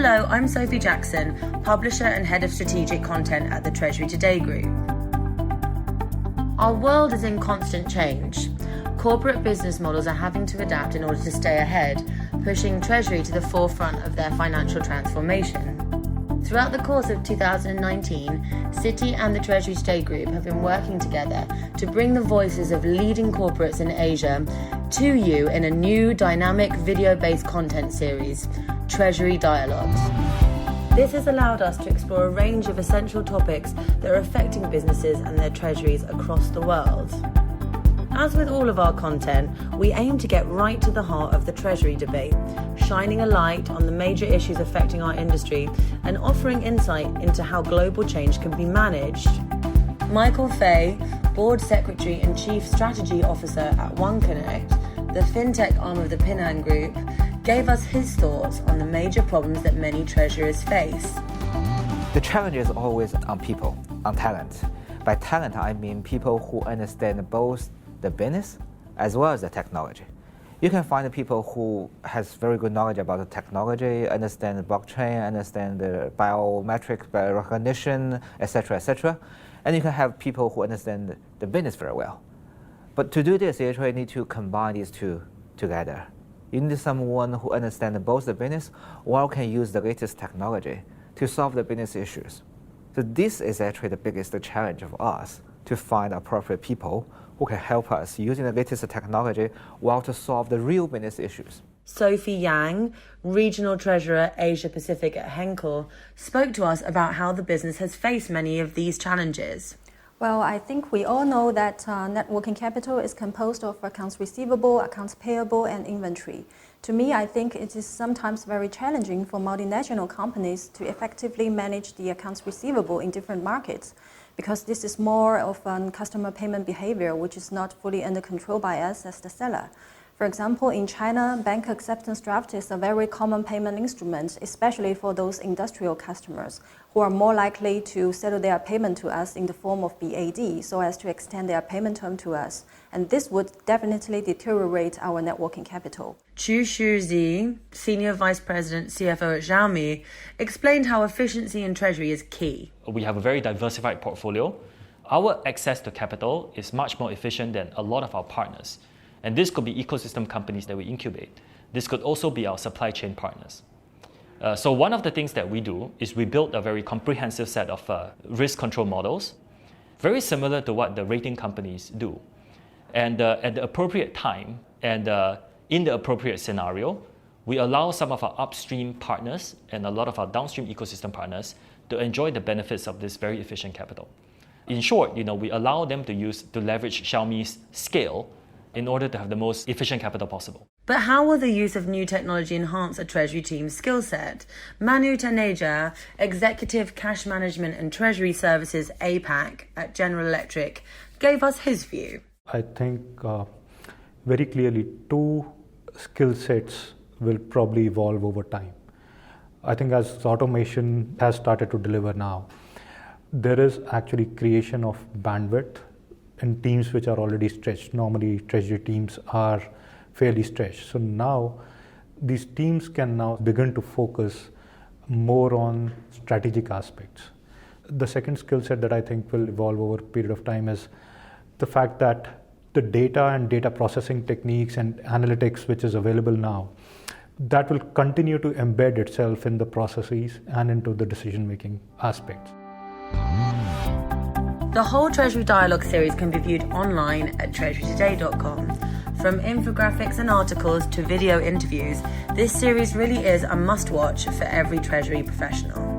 Hello, I'm Sophie Jackson, publisher and head of strategic content at the Treasury Today Group. Our world is in constant change. Corporate business models are having to adapt in order to stay ahead, pushing Treasury to the forefront of their financial transformation. Throughout the course of 2019, Citi and the Treasury Today Group have been working together to bring the voices of leading corporates in Asia to you in a new dynamic video-based content series, Treasury Dialogues. This has allowed us to explore a range of essential topics that are affecting businesses and their treasuries across the world. As with all of our content, we aim to get right to the heart of the Treasury debate, shining a light on the major issues affecting our industry and offering insight into how global change can be managed. Michael Fay, Board Secretary and Chief Strategy Officer at OneConnect, the fintech arm of the Pinhang Group, gave us his thoughts on the major problems that many treasurers face. The challenge is always on people, on talent. By talent, I mean people who understand both the business as well as the technology. You can find people who has very good knowledge about the technology, understand the blockchain, understand the biometric recognition, etc. And you can have people who understand the business very well. But to do this, you actually need to combine these two together. You need someone who understands both the business while can use the latest technology to solve the business issues. So this is actually the biggest challenge of us, to find appropriate people who can help us using the latest technology while to solve the real business issues. Sophie Yang, Regional Treasurer Asia Pacific at Henkel, spoke to us about how the business has faced many of these challenges. Well, I think we all know that net working capital is composed of accounts receivable, accounts payable, and inventory. To me, I think it is sometimes very challenging for multinational companies to effectively manage the accounts receivable in different markets, because this is more of a customer payment behavior which is not fully under control by us as the seller. For example, in China, bank acceptance draft is a very common payment instrument, especially for those industrial customers who are more likely to settle their payment to us in the form of BAD so as to extend their payment term to us. And this would definitely deteriorate our net working capital. Chu Shuzi, Senior Vice President CFO at Xiaomi, explained how efficiency in Treasury is key. We have a very diversified portfolio. Our access to capital is much more efficient than a lot of our partners. And this could be ecosystem companies that we incubate. This could also be our supply chain partners. So one of the things that we do is we build a very comprehensive set of risk control models, very similar to what the rating companies do. And at the appropriate time and in the appropriate scenario, we allow some of our upstream partners and a lot of our downstream ecosystem partners to enjoy the benefits of this very efficient capital. In short, we allow them to leverage Xiaomi's scale in order to have the most efficient capital possible. But how will the use of new technology enhance a Treasury team's skill set? Manu Taneja, Executive Cash Management and Treasury Services APAC at General Electric, gave us his view. I think very clearly two skill sets will probably evolve over time. I think as automation has started to deliver now, there is actually creation of bandwidth in teams which are already stretched. Normally, Treasury teams are fairly stretched. So now, these teams can now begin to focus more on strategic aspects. The second skill set that I think will evolve over a period of time is the fact that the data and data processing techniques and analytics which is available now, that will continue to embed itself in the processes and into the decision-making aspects. The whole Treasury Dialogue series can be viewed online at treasurytoday.com. From infographics and articles to video interviews, this series really is a must-watch for every Treasury professional.